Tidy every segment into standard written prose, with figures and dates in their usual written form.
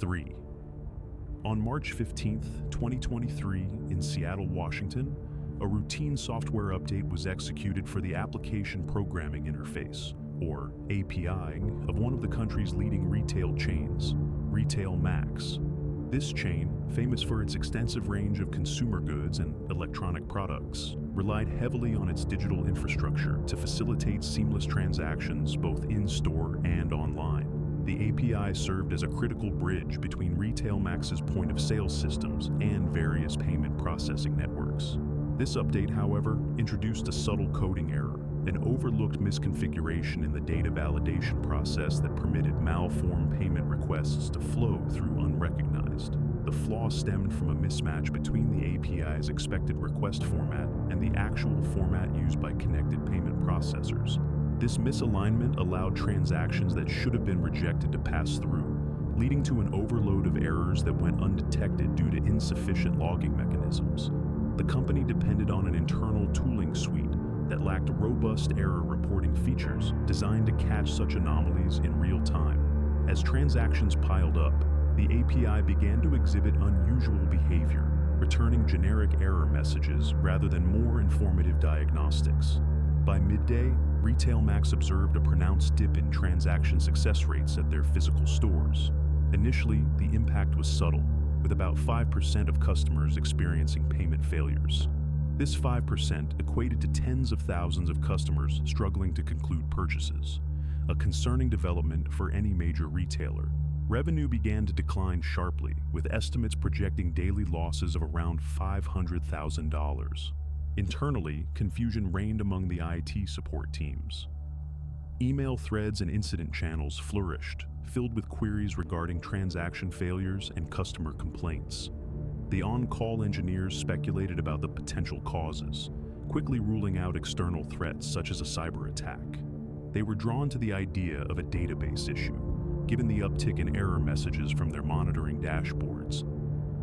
3. On March 15, 2023, in Seattle, Washington, a routine software update was executed for the Application Programming Interface, or API, of one of the country's leading retail chains, Retail Max. This chain, famous for its extensive range of consumer goods and electronic products, relied heavily on its digital infrastructure to facilitate seamless transactions both in-store and online. The API served as a critical bridge between Retail Max's point-of-sale systems and various payment processing networks. This update, however, introduced a subtle coding error, an overlooked misconfiguration in the data validation process that permitted malformed payment requests to flow through unrecognized. The flaw stemmed from a mismatch between the API's expected request format and the actual format used by connected payment processors. This misalignment allowed transactions that should have been rejected to pass through, leading to an overload of errors that went undetected due to insufficient logging mechanisms. The company depended on an internal tooling suite that lacked robust error reporting features designed to catch such anomalies in real time. As transactions piled up, the API began to exhibit unusual behavior, returning generic error messages rather than more informative diagnostics. By midday, Retail Max observed a pronounced dip in transaction success rates at their physical stores. Initially, the impact was subtle, with about 5% of customers experiencing payment failures. This 5% equated to tens of thousands of customers struggling to conclude purchases, a concerning development for any major retailer. Revenue began to decline sharply, with estimates projecting daily losses of around $500,000. Internally, confusion reigned among the IT support teams. Email threads and incident channels flourished, filled with queries regarding transaction failures and customer complaints. The on-call engineers speculated about the potential causes, quickly ruling out external threats such as a cyber attack. They were drawn to the idea of a database issue, given the uptick in error messages from their monitoring dashboards.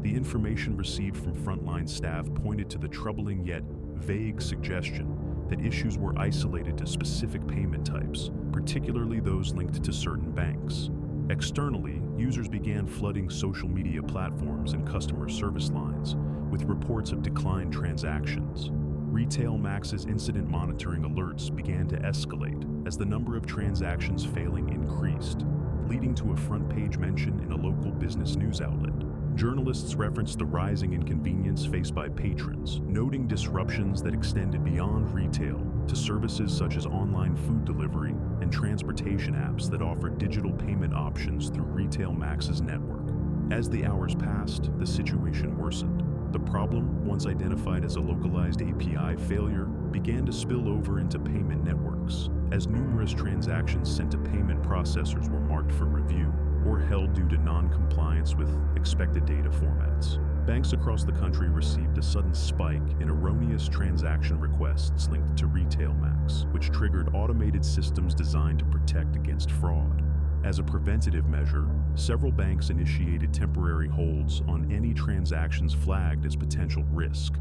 The information received from frontline staff pointed to the troubling yet vague suggestion that issues were isolated to specific payment types, particularly those linked to certain banks. Externally, users began flooding social media platforms and customer service lines with reports of declined transactions. Retail Max's incident monitoring alerts began to escalate as the number of transactions failing increased, leading to a front-page mention in a local business news outlet. Journalists referenced the rising inconvenience faced by patrons, noting disruptions that extended beyond retail to services such as online food delivery and transportation apps that offer digital payment options through Retail Max's network. As the hours passed, the situation worsened. The problem, once identified as a localized API failure, began to spill over into payment networks, as numerous transactions sent to payment processors were marked for review or held due to non-compliance with expected data formats. Banks across the country received a sudden spike in erroneous transaction requests linked to Retail Max, which triggered automated systems designed to protect against fraud. As a preventative measure, several banks initiated temporary holds on any transactions flagged as potential risk,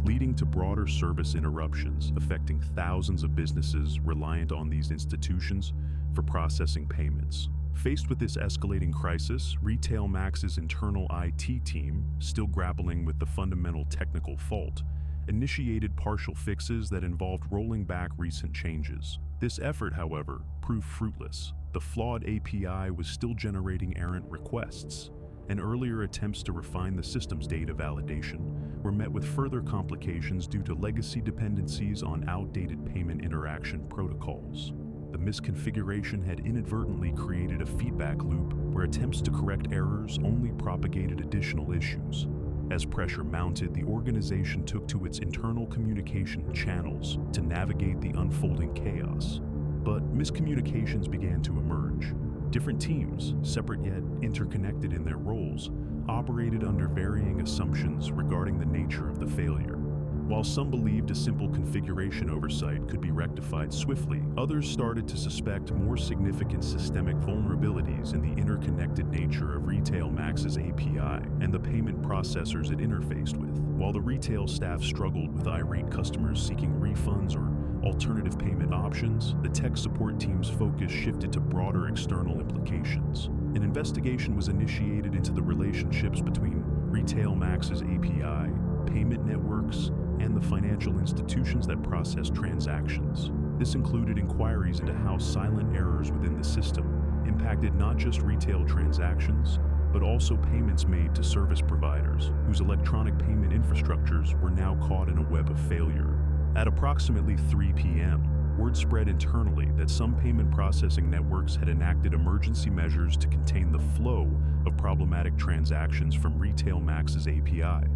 leading to broader service interruptions affecting thousands of businesses reliant on these institutions for processing payments. Faced with this escalating crisis, Retail Max's internal IT team, still grappling with the fundamental technical fault, initiated partial fixes that involved rolling back recent changes. This effort, however, proved fruitless. The flawed API was still generating errant requests, and earlier attempts to refine the system's data validation were met with further complications due to legacy dependencies on outdated payment interaction protocols. The misconfiguration had inadvertently created a feedback loop where attempts to correct errors only propagated additional issues. As pressure mounted, the organization took to its internal communication channels to navigate the unfolding chaos. But miscommunications began to emerge. Different teams, separate yet interconnected in their roles, operated under varying assumptions regarding the nature of the failure. While some believed a simple configuration oversight could be rectified swiftly, others started to suspect more significant systemic vulnerabilities in the interconnected nature of Retail Max's API and the payment processors it interfaced with. While the retail staff struggled with irate customers seeking refunds or alternative payment options, the tech support team's focus shifted to broader external implications. An investigation was initiated into the relationships between RetailMax's API, payment networks, and the financial institutions that process transactions. This included inquiries into how silent errors within the system impacted not just retail transactions, but also payments made to service providers, whose electronic payment infrastructures were now caught in a web of failure. At approximately 3 p.m., word spread internally that some payment processing networks had enacted emergency measures to contain the flow of problematic transactions from RetailMax's API.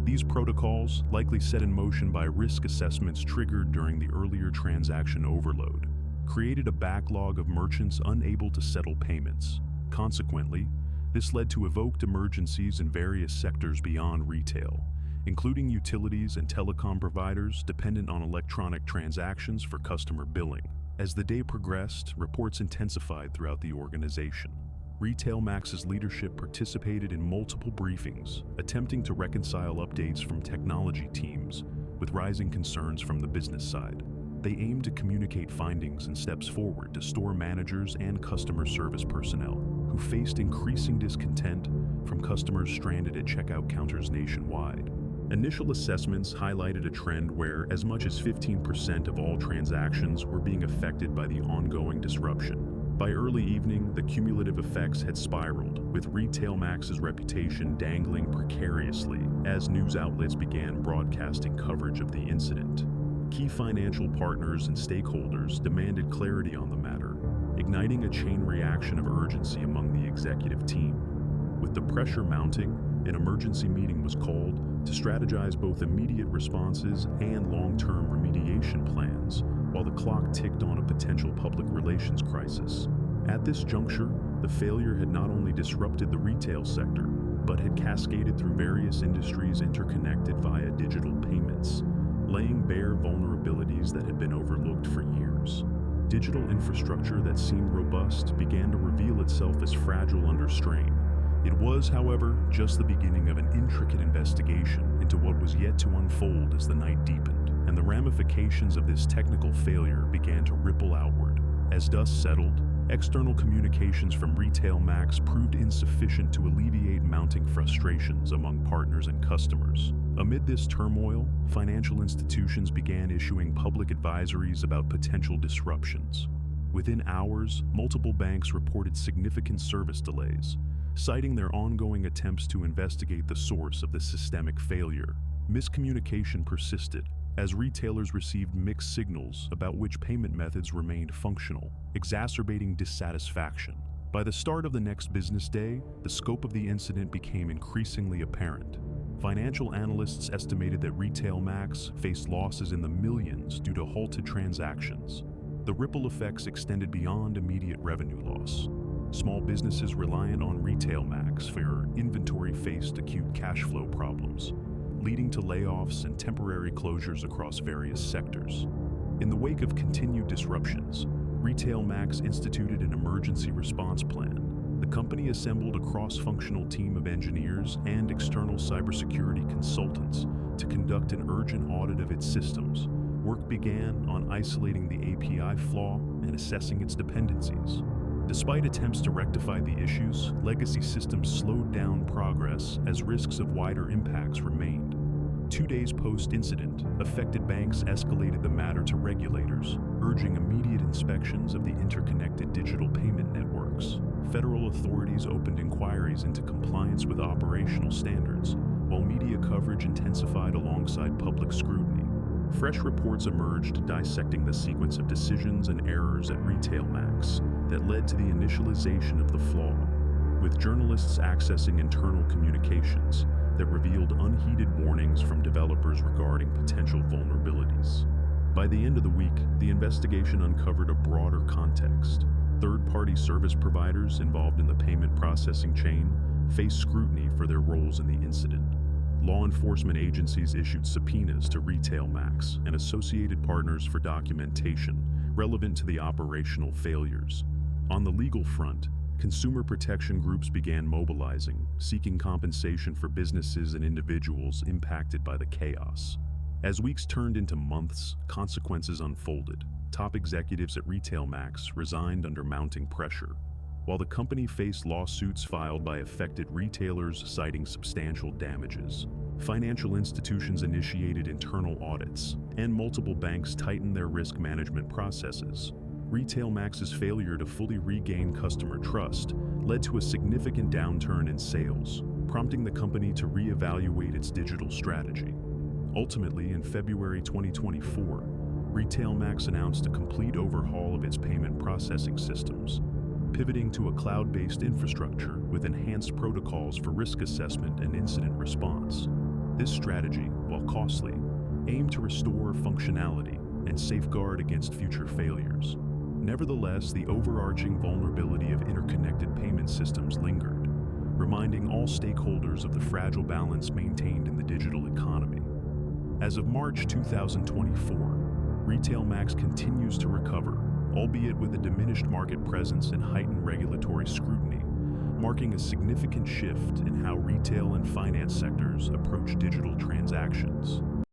These protocols, likely set in motion by risk assessments triggered during the earlier transaction overload, created a backlog of merchants unable to settle payments. Consequently, this led to evoked emergencies in various sectors beyond retail, including utilities and telecom providers dependent on electronic transactions for customer billing. As the day progressed, reports intensified throughout the organization. RetailMax's leadership participated in multiple briefings, attempting to reconcile updates from technology teams with rising concerns from the business side. They aimed to communicate findings and steps forward to store managers and customer service personnel, who faced increasing discontent from customers stranded at checkout counters nationwide. Initial assessments highlighted a trend where as much as 15% of all transactions were being affected by the ongoing disruption. By early evening, the cumulative effects had spiraled, with RetailMax's reputation dangling precariously as news outlets began broadcasting coverage of the incident. Key financial partners and stakeholders demanded clarity on the matter, igniting a chain reaction of urgency among the executive team. With the pressure mounting, an emergency meeting was called to strategize both immediate responses and long-term remediation plans, while the clock ticked on a potential public relations crisis. At this juncture, the failure had not only disrupted the retail sector, but had cascaded through various industries interconnected via digital payments, laying bare vulnerabilities that had been overlooked for years. Digital infrastructure that seemed robust began to reveal itself as fragile under strain. It was, however, just the beginning of an intricate investigation into what was yet to unfold as the night deepened, and the ramifications of this technical failure began to ripple outward. As dust settled, external communications from RetailMax proved insufficient to alleviate mounting frustrations among partners and customers. Amid this turmoil, financial institutions began issuing public advisories about potential disruptions. Within hours, multiple banks reported significant service delays, citing their ongoing attempts to investigate the source of the systemic failure. Miscommunication persisted, as retailers received mixed signals about which payment methods remained functional, exacerbating dissatisfaction. By the start of the next business day, the scope of the incident became increasingly apparent. Financial analysts estimated that RetailMax faced losses in the millions due to halted transactions. The ripple effects extended beyond immediate revenue loss. Small businesses reliant on RetailMax for inventory faced acute cash flow problems, leading to layoffs and temporary closures across various sectors. In the wake of continued disruptions, RetailMax instituted an emergency response plan. The company assembled a cross-functional team of engineers and external cybersecurity consultants to conduct an urgent audit of its systems. Work began on isolating the API flaw and assessing its dependencies. Despite attempts to rectify the issues, legacy systems slowed down progress as risks of wider impacts remained. 2 days post-incident, affected banks escalated the matter to regulators, urging immediate inspections of the interconnected digital payment networks. Federal authorities opened inquiries into compliance with operational standards, while media coverage intensified alongside public scrutiny. Fresh reports emerged dissecting the sequence of decisions and errors at RetailMax that led to the initialization of the flaw, with journalists accessing internal communications that revealed unheeded warnings from developers regarding potential vulnerabilities. By the end of the week, the investigation uncovered a broader context. Third-party service providers involved in the payment processing chain faced scrutiny for their roles in the incident. Law enforcement agencies issued subpoenas to RetailMax and associated partners for documentation relevant to the operational failures. On the legal front, consumer protection groups began mobilizing, seeking compensation for businesses and individuals impacted by the chaos. As weeks turned into months, consequences unfolded. Top executives at RetailMax resigned under mounting pressure. while the company faced lawsuits filed by affected retailers citing substantial damages. Financial institutions initiated internal audits, and multiple banks tightened their risk management processes. RetailMax's failure to fully regain customer trust led to a significant downturn in sales, prompting the company to reevaluate its digital strategy. Ultimately, in February 2024, RetailMax announced a complete overhaul of its payment processing systems, pivoting to a cloud-based infrastructure with enhanced protocols for risk assessment and incident response. This strategy, while costly, aimed to restore functionality and safeguard against future failures. Nevertheless, the overarching vulnerability of interconnected payment systems lingered, reminding all stakeholders of the fragile balance maintained in the digital economy. As of March 2024, RetailMax continues to recover, albeit with a diminished market presence and heightened regulatory scrutiny, marking a significant shift in how retail and finance sectors approach digital transactions.